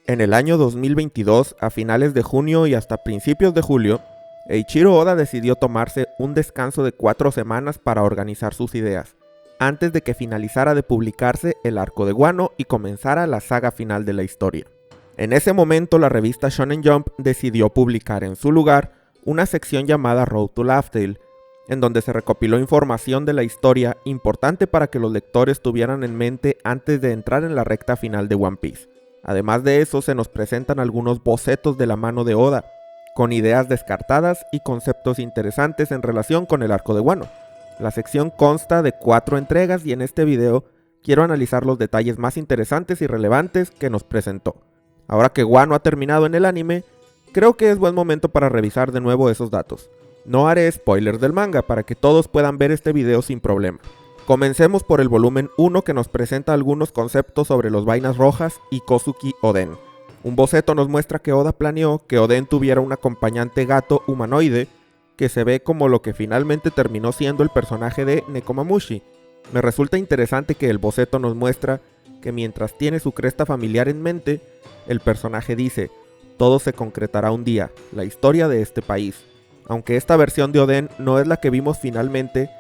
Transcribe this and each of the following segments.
En el año 2022, a finales de junio y hasta principios de julio, Eiichiro Oda decidió tomarse un descanso de 4 semanas para organizar sus ideas, antes de que finalizara de publicarse el arco de Wano y comenzara la saga final de la historia. En ese momento, la revista Shonen Jump decidió publicar en su lugar una sección llamada Road to Laugh Tale, en donde se recopiló información de la historia importante para que los lectores tuvieran en mente antes de entrar en la recta final de One Piece. Además de eso, se nos presentan algunos bocetos de la mano de Oda, con ideas descartadas y conceptos interesantes en relación con el arco de Wano. La sección consta de 4 entregas y en este video quiero analizar los detalles más interesantes y relevantes que nos presentó. Ahora que Wano ha terminado en el anime, creo que es buen momento para revisar de nuevo esos datos. No haré spoilers del manga para que todos puedan ver este video sin problema. Comencemos por el volumen 1 que nos presenta algunos conceptos sobre los vainas rojas y Kozuki Oden. Un boceto nos muestra que Oda planeó que Oden tuviera un acompañante gato humanoide que se ve como lo que finalmente terminó siendo el personaje de Nekomamushi. Me resulta interesante que el boceto nos muestra que mientras tiene su cresta familiar en mente, el personaje dice: todo se concretará un día, la historia de este país. Aunque esta versión de Oden no es la que vimos finalmente,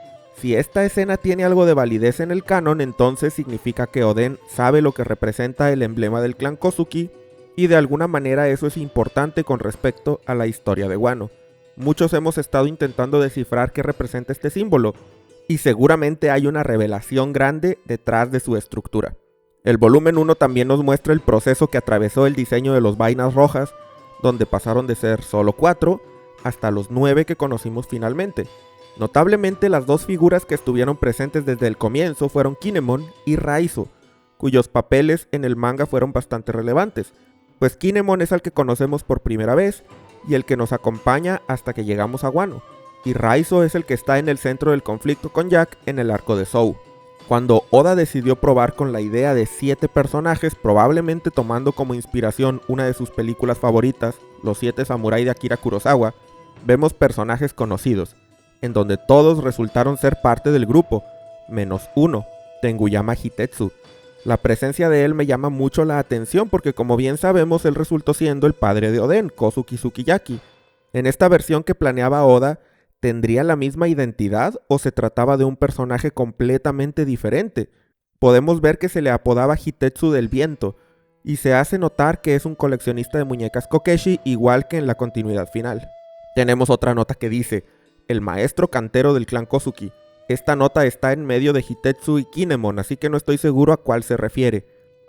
si esta escena tiene algo de validez en el canon, entonces significa que Oden sabe lo que representa el emblema del clan Kozuki, y de alguna manera eso es importante con respecto a la historia de Wano. Muchos hemos estado intentando descifrar qué representa este símbolo, y seguramente hay una revelación grande detrás de su estructura. El volumen 1 también nos muestra el proceso que atravesó el diseño de los vainas rojas, donde pasaron de ser solo 4 hasta los 9 que conocimos finalmente. Notablemente, las 2 figuras que estuvieron presentes desde el comienzo fueron Kinemon y Raizo, cuyos papeles en el manga fueron bastante relevantes, pues Kinemon es el que conocemos por primera vez y el que nos acompaña hasta que llegamos a Wano, y Raizo es el que está en el centro del conflicto con Jack en el arco de Zou. Cuando Oda decidió probar con la idea de 7 personajes, probablemente tomando como inspiración una de sus películas favoritas, Los 7 Samurai de Akira Kurosawa, vemos personajes conocidos, en donde todos resultaron ser parte del grupo, menos uno, Tenguyama Hitetsu. La presencia de él me llama mucho la atención porque, como bien sabemos, él resultó siendo el padre de Oden, Kozuki Sukiyaki. En esta versión que planeaba Oda, ¿tendría la misma identidad o se trataba de un personaje completamente diferente? Podemos ver que se le apodaba Hitetsu del Viento, y se hace notar que es un coleccionista de muñecas Kokeshi, igual que en la continuidad final. Tenemos otra nota que dice: el maestro cantero del clan Kozuki. Esta nota está en medio de Hitetsu y Kinemon, así que no estoy seguro a cuál se refiere.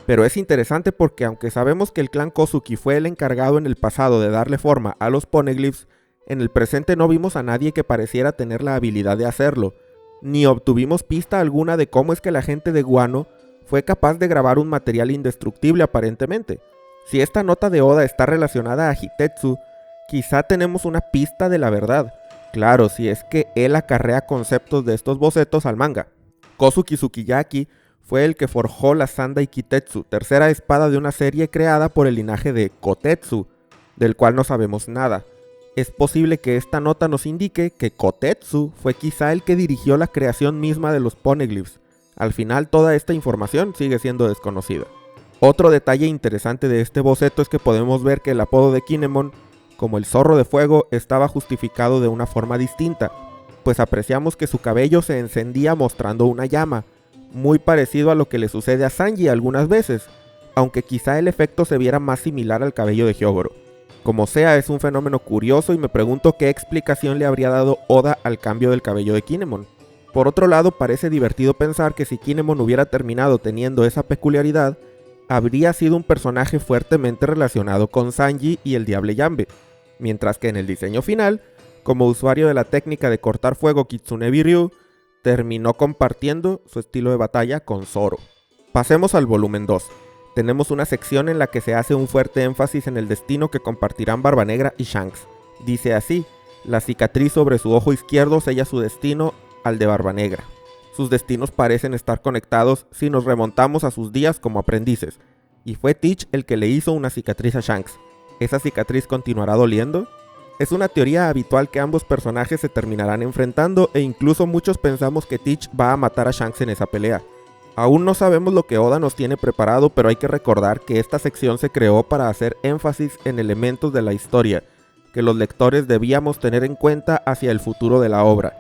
Pero es interesante porque aunque sabemos que el clan Kozuki fue el encargado en el pasado de darle forma a los poneglyphs, en el presente no vimos a nadie que pareciera tener la habilidad de hacerlo, ni obtuvimos pista alguna de cómo es que la gente de Wano fue capaz de grabar un material indestructible aparentemente. Si esta nota de Oda está relacionada a Hitetsu, quizá tenemos una pista de la verdad. Claro, si es que él acarrea conceptos de estos bocetos al manga. Kozuki Sukiyaki fue el que forjó la Sandai Kitetsu, tercera espada de una serie creada por el linaje de Kotetsu, del cual no sabemos nada. Es posible que esta nota nos indique que Kotetsu fue quizá el que dirigió la creación misma de los poneglyphs. Al final, toda esta información sigue siendo desconocida. Otro detalle interesante de este boceto es que podemos ver que el apodo de Kinemon, como el zorro de fuego, estaba justificado de una forma distinta, pues apreciamos que su cabello se encendía mostrando una llama, muy parecido a lo que le sucede a Sanji algunas veces, aunque quizá el efecto se viera más similar al cabello de Hyogoro. Como sea, es un fenómeno curioso y me pregunto qué explicación le habría dado Oda al cambio del cabello de Kinemon. Por otro lado, parece divertido pensar que si Kinemon hubiera terminado teniendo esa peculiaridad, habría sido un personaje fuertemente relacionado con Sanji y el Diable Jambe, mientras que en el diseño final, como usuario de la técnica de cortar fuego Kitsune Biryu, terminó compartiendo su estilo de batalla con Zoro. Pasemos al volumen 2. Tenemos una sección en la que se hace un fuerte énfasis en el destino que compartirán Barbanegra y Shanks. Dice así: la cicatriz sobre su ojo izquierdo sella su destino al de Barbanegra. Sus destinos parecen estar conectados si nos remontamos a sus días como aprendices, y fue Teach el que le hizo una cicatriz a Shanks. ¿Esa cicatriz continuará doliendo? Es una teoría habitual que ambos personajes se terminarán enfrentando e incluso muchos pensamos que Teach va a matar a Shanks en esa pelea. Aún no sabemos lo que Oda nos tiene preparado, pero hay que recordar que esta sección se creó para hacer énfasis en elementos de la historia que los lectores debíamos tener en cuenta hacia el futuro de la obra,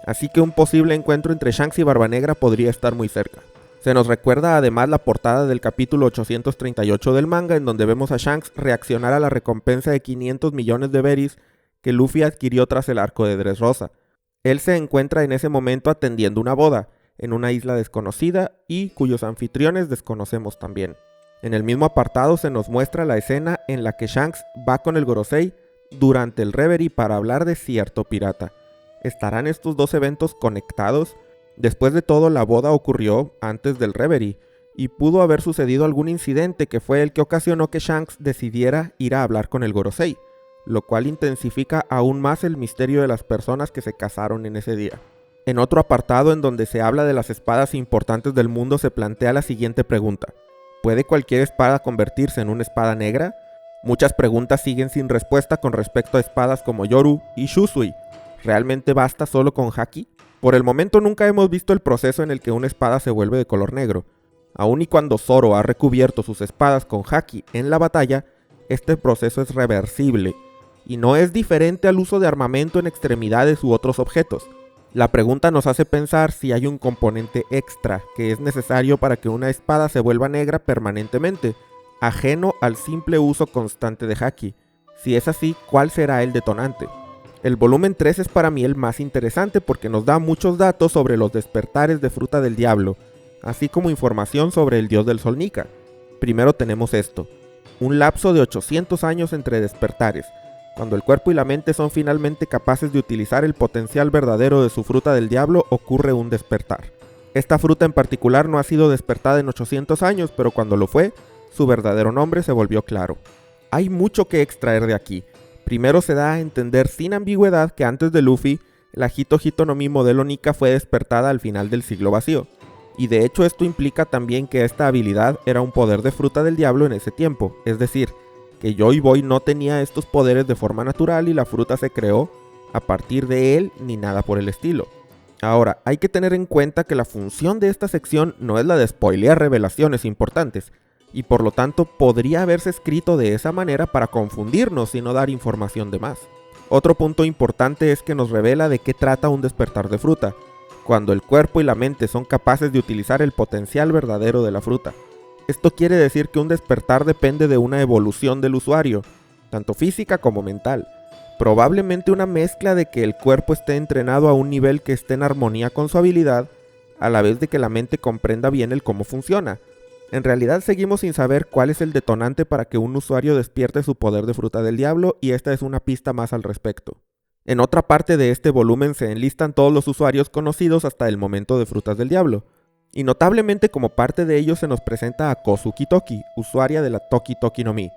así que un posible encuentro entre Shanks y Barba Negra podría estar muy cerca. Se nos recuerda además la portada del capítulo 838 del manga, en donde vemos a Shanks reaccionar a la recompensa de 500 millones de berries que Luffy adquirió tras el arco de Dressrosa. Él se encuentra en ese momento atendiendo una boda, en una isla desconocida y cuyos anfitriones desconocemos también. En el mismo apartado se nos muestra la escena en la que Shanks va con el Gorosei durante el Reverie para hablar de cierto pirata. ¿Estarán estos dos eventos conectados? Después de todo, la boda ocurrió antes del Reverie, y pudo haber sucedido algún incidente que fue el que ocasionó que Shanks decidiera ir a hablar con el Gorosei, lo cual intensifica aún más el misterio de las personas que se casaron en ese día. En otro apartado en donde se habla de las espadas importantes del mundo se plantea la siguiente pregunta: ¿puede cualquier espada convertirse en una espada negra? Muchas preguntas siguen sin respuesta con respecto a espadas como Yoru y Shusui. ¿Realmente basta solo con Haki? Por el momento nunca hemos visto el proceso en el que una espada se vuelve de color negro. Aun y cuando Zoro ha recubierto sus espadas con Haki en la batalla, este proceso es reversible y no es diferente al uso de armamento en extremidades u otros objetos. La pregunta nos hace pensar si hay un componente extra que es necesario para que una espada se vuelva negra permanentemente, ajeno al simple uso constante de Haki. Si es así, ¿cuál será el detonante? El volumen 3 es para mí el más interesante porque nos da muchos datos sobre los despertares de Fruta del Diablo, así como información sobre el dios del sol Nika. Primero tenemos esto: un lapso de 800 años entre despertares, cuando el cuerpo y la mente son finalmente capaces de utilizar el potencial verdadero de su Fruta del Diablo, ocurre un despertar. Esta fruta en particular no ha sido despertada en 800 años, pero cuando lo fue, su verdadero nombre se volvió claro. Hay mucho que extraer de aquí. Primero se da a entender sin ambigüedad que antes de Luffy, la Hito Hito no Mi modelo Nika fue despertada al final del siglo vacío. Y de hecho esto implica también que esta habilidad era un poder de Fruta del Diablo en ese tiempo, es decir, que Joy Boy no tenía estos poderes de forma natural y la fruta se creó a partir de él ni nada por el estilo. Ahora, hay que tener en cuenta que la función de esta sección no es la de spoilear revelaciones importantes, y por lo tanto podría haberse escrito de esa manera para confundirnos y no dar información de más. Otro punto importante es que nos revela de qué trata un despertar de fruta, cuando el cuerpo y la mente son capaces de utilizar el potencial verdadero de la fruta. Esto quiere decir que un despertar depende de una evolución del usuario, tanto física como mental. Probablemente una mezcla de que el cuerpo esté entrenado a un nivel que esté en armonía con su habilidad, a la vez de que la mente comprenda bien el cómo funciona. En realidad seguimos sin saber cuál es el detonante para que un usuario despierte su poder de Fruta del Diablo, y esta es una pista más al respecto. En otra parte de este volumen se enlistan todos los usuarios conocidos hasta el momento de Frutas del Diablo, y notablemente como parte de ellos se nos presenta a Kozuki Toki, usuaria de la Toki Toki no Mi.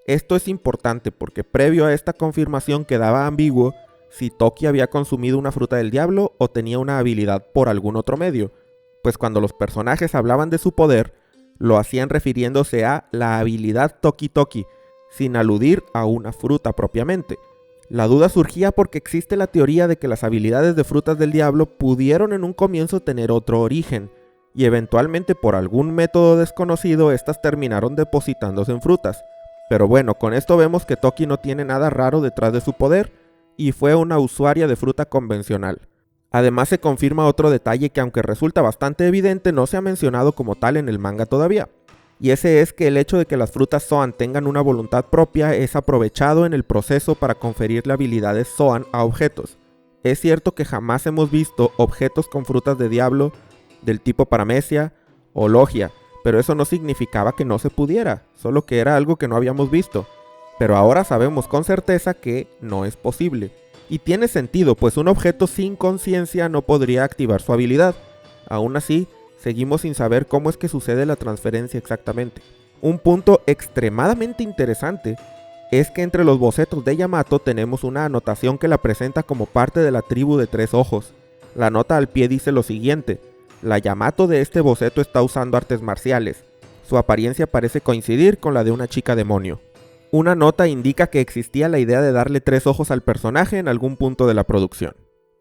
Esto es importante porque previo a esta confirmación quedaba ambiguo si Toki había consumido una Fruta del Diablo o tenía una habilidad por algún otro medio, pues cuando los personajes hablaban de su poder, lo hacían refiriéndose a la habilidad Toki Toki, sin aludir a una fruta propiamente. La duda surgía porque existe la teoría de que las habilidades de Frutas del Diablo pudieron en un comienzo tener otro origen, y eventualmente por algún método desconocido estas terminaron depositándose en frutas. Pero bueno, con esto vemos que Toki no tiene nada raro detrás de su poder, y fue una usuaria de fruta convencional. Además se confirma otro detalle que, aunque resulta bastante evidente, no se ha mencionado como tal en el manga todavía, y ese es que el hecho de que las frutas Zoan tengan una voluntad propia es aprovechado en el proceso para conferirle habilidades Zoan a objetos. Es cierto que jamás hemos visto objetos con frutas de diablo del tipo Paramecia o Logia, pero eso no significaba que no se pudiera, solo que era algo que no habíamos visto. Pero ahora sabemos con certeza que no es posible. Y tiene sentido, pues un objeto sin conciencia no podría activar su habilidad. Aún así, seguimos sin saber cómo es que sucede la transferencia exactamente. Un punto extremadamente interesante es que entre los bocetos de Yamato tenemos una anotación que la presenta como parte de la tribu de tres ojos. La nota al pie dice lo siguiente: la Yamato de este boceto está usando artes marciales. Su apariencia parece coincidir con la de una chica demonio. Una nota indica que existía la idea de darle tres ojos al personaje en algún punto de la producción.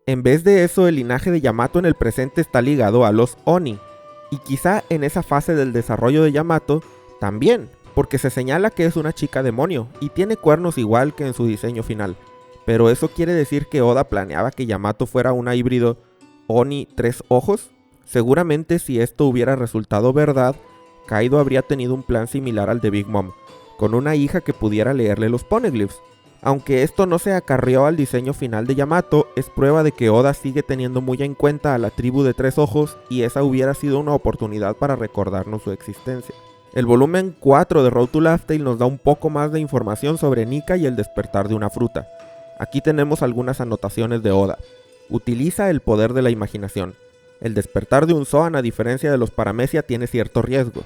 En vez de eso, el linaje de Yamato en el presente está ligado a los Oni, Y quizá en esa fase del desarrollo de Yamato también, porque se señala que es una chica demonio y tiene cuernos igual que en su diseño final. Pero eso quiere decir que Oda planeaba que Yamato fuera una híbrido Oni 3 ojos. Seguramente si esto hubiera resultado verdad, Kaido habría tenido un plan similar al de Big Mom, con una hija que pudiera leerle los poneglyphs. Aunque esto no se acarreó al diseño final de Yamato, es prueba de que Oda sigue teniendo muy en cuenta a la tribu de 3 ojos y esa hubiera sido una oportunidad para recordarnos su existencia. El volumen 4 de Road to Laugh Tale nos da un poco más de información sobre Nika y el despertar de una fruta. Aquí tenemos algunas anotaciones de Oda. Utiliza el poder de la imaginación. El despertar de un Zoan, a diferencia de los Paramecia, tiene cierto riesgo.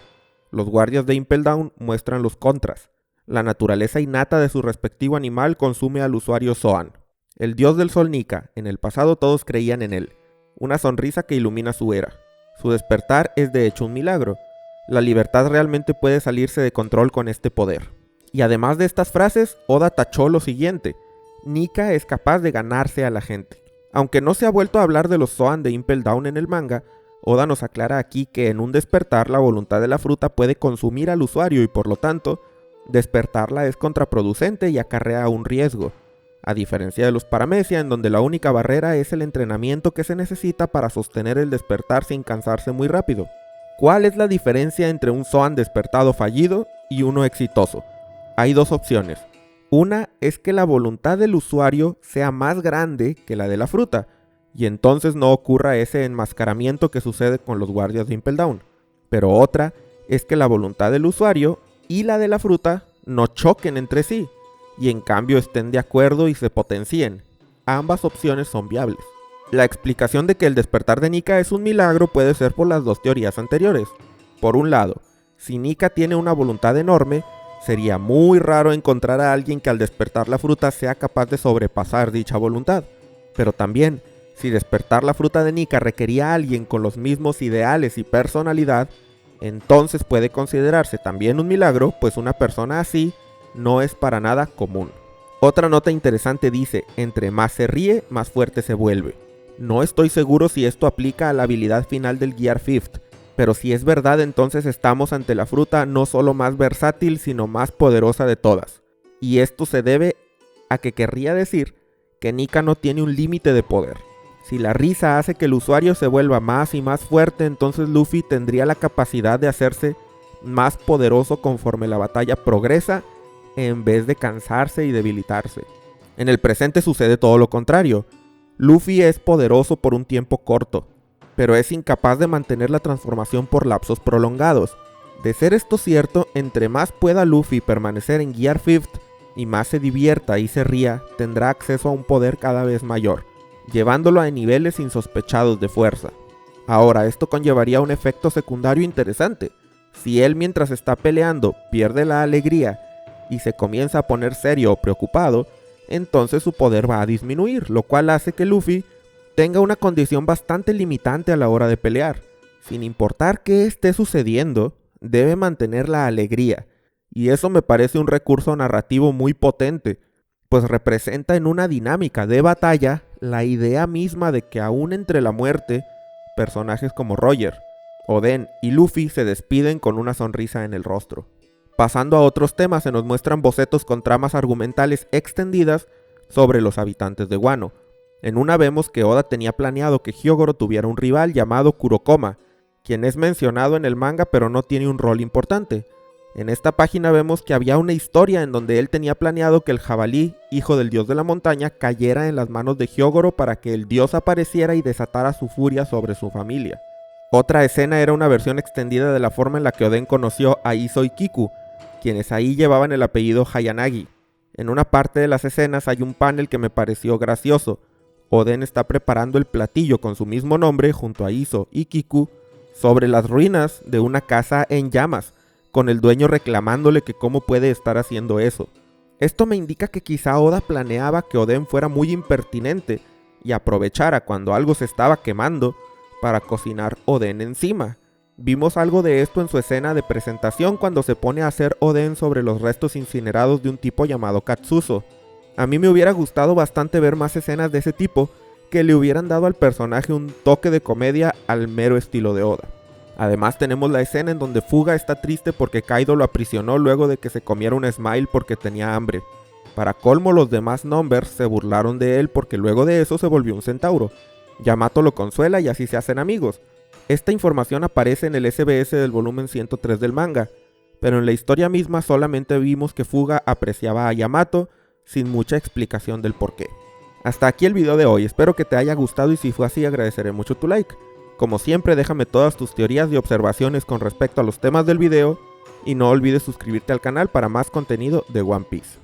Los guardias de Impel Down muestran los contras. La naturaleza innata de su respectivo animal consume al usuario Zoan. El dios del sol Nika, en el pasado todos creían en él. Una sonrisa que ilumina su era. Su despertar es de hecho un milagro. La libertad realmente puede salirse de control con este poder. Y además de estas frases, Oda tachó lo siguiente: Nika es capaz de ganarse a la gente. Aunque no se ha vuelto a hablar de los Zoan de Impel Down en el manga, Oda nos aclara aquí que en un despertar la voluntad de la fruta puede consumir al usuario y por lo tanto, despertarla es contraproducente y acarrea un riesgo, a diferencia de los Paramecia, en donde la única barrera es el entrenamiento que se necesita para sostener el despertar sin cansarse muy rápido. ¿Cuál es la diferencia entre un Zoan despertado fallido y uno exitoso? Hay dos opciones. Una es que la voluntad del usuario sea más grande que la de la fruta, y entonces no ocurra ese enmascaramiento que sucede con los guardias de Impel Down. Pero otra es que la voluntad del usuario y la de la fruta no choquen entre sí, y en cambio estén de acuerdo y se potencien. Ambas opciones son viables. La explicación de que el despertar de Nika es un milagro puede ser por las dos teorías anteriores. Por un lado, si Nika tiene una voluntad enorme, sería muy raro encontrar a alguien que al despertar la fruta sea capaz de sobrepasar dicha voluntad. Pero también, si despertar la fruta de Nika requería a alguien con los mismos ideales y personalidad, entonces puede considerarse también un milagro, pues una persona así no es para nada común. Otra nota interesante dice: entre más se ríe, más fuerte se vuelve. No estoy seguro si esto aplica a la habilidad final del Gear Fifth, pero si es verdad, entonces estamos ante la fruta no solo más versátil, sino más poderosa de todas. Y esto se debe a que querría decir que Nika no tiene un límite de poder. Si la risa hace que el usuario se vuelva más y más fuerte, entonces Luffy tendría la capacidad de hacerse más poderoso conforme la batalla progresa, en vez de cansarse y debilitarse. En el presente sucede todo lo contrario. Luffy es poderoso por un tiempo corto, pero es incapaz de mantener la transformación por lapsos prolongados. De ser esto cierto, entre más pueda Luffy permanecer en Gear Fifth y más se divierta y se ría, tendrá acceso a un poder cada vez mayor, llevándolo a niveles insospechados de fuerza. Ahora, esto conllevaría un efecto secundario interesante. Si él, mientras está peleando, pierde la alegría y se comienza a poner serio o preocupado, entonces su poder va a disminuir, lo cual hace que Luffy tenga una condición bastante limitante a la hora de pelear. Sin importar qué esté sucediendo, debe mantener la alegría, y eso me parece un recurso narrativo muy potente, pues representa en una dinámica de batalla la idea misma de que aún entre la muerte, personajes como Roger, Oden y Luffy se despiden con una sonrisa en el rostro. Pasando a otros temas, se nos muestran bocetos con tramas argumentales extendidas sobre los habitantes de Wano. En una vemos que Oda tenía planeado que Hyogoro tuviera un rival llamado Kurokoma, quien es mencionado en el manga pero no tiene un rol importante. En esta página vemos que había una historia en donde él tenía planeado que el jabalí, hijo del dios de la montaña, cayera en las manos de Hyogoro para que el dios apareciera y desatara su furia sobre su familia. Otra escena era una versión extendida de la forma en la que Oden conoció a Iso y Kiku, quienes ahí llevaban el apellido Hayanagi. En una parte de las escenas hay un panel que me pareció gracioso. Oden está preparando el platillo con su mismo nombre junto a Iso y Kiku sobre las ruinas de una casa en llamas, con el dueño reclamándole que cómo puede estar haciendo eso. Esto me indica que quizá Oda planeaba que Oden fuera muy impertinente y aprovechara cuando algo se estaba quemando para cocinar Oden encima. Vimos algo de esto en su escena de presentación cuando se pone a hacer Oden sobre los restos incinerados de un tipo llamado Katsuzo. A mí me hubiera gustado bastante ver más escenas de ese tipo que le hubieran dado al personaje un toque de comedia al mero estilo de Oda. Además tenemos la escena en donde Fuga está triste porque Kaido lo aprisionó luego de que se comiera un Smile porque tenía hambre. Para colmo, los demás Numbers se burlaron de él porque luego de eso se volvió un centauro. Yamato lo consuela y así se hacen amigos. Esta información aparece en el SBS del volumen 103 del manga, pero en la historia misma solamente vimos que Fuga apreciaba a Yamato sin mucha explicación del porqué. Hasta aquí el video de hoy, espero que te haya gustado y si fue así agradeceré mucho tu like. Como siempre, déjame todas tus teorías y observaciones con respecto a los temas del video y no olvides suscribirte al canal para más contenido de One Piece.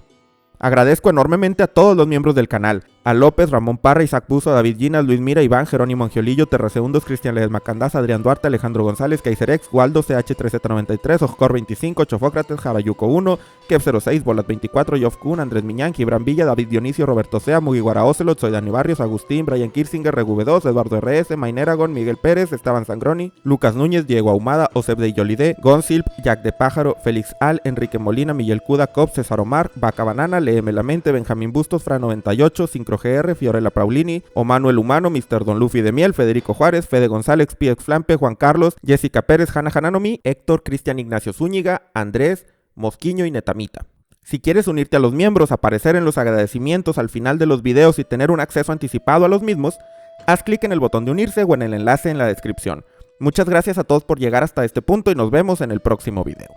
Agradezco enormemente a todos los miembros del canal, a López, Ramón Parra, Isaac Buzo, David Ginas, Luis Mira, Iván, Jerónimo Angiolillo, Terrasegundos, Cristian Ledesma Candás, Adrián Duarte, Alejandro González, Kaiserex, Waldo, CH3Z93, Oscor25, Chofócrates, Jabayuco 1, Kev06, Bolat 24, Yof Kun, Andrés Miñán, Gibran Villa, David Dionisio, Roberto Sea, Mugiwara Ocelot, Soy Dani Barrios, Agustín, Brian Kirsinger, Regv2, Eduardo RS, Maineragon, Miguel Pérez, Esteban Sangroni, Lucas Núñez, Diego Ahumada, Oseb de Yolide, Gonzilp, Jack de Pájaro, Félix Al, Enrique Molina, Miguel Cuda, Cop, César Omar, Vaca Banana, Léeme la Mente, Benjamín Bustos, Fra98, Sincro GR, Fiorella Paulini, Omanuel Humano, Mr. Don Luffy de Miel, Federico Juárez, Fede González, PX Flampe, Juan Carlos, Jessica Pérez, Hanna Hananomi, Héctor, Cristian Ignacio Zúñiga, Andrés, Mosquiño y Netamita. Si quieres unirte a los miembros, aparecer en los agradecimientos al final de los videos y tener un acceso anticipado a los mismos, haz clic en el botón de unirse o en el enlace en la descripción. Muchas gracias a todos por llegar hasta este punto y nos vemos en el próximo video.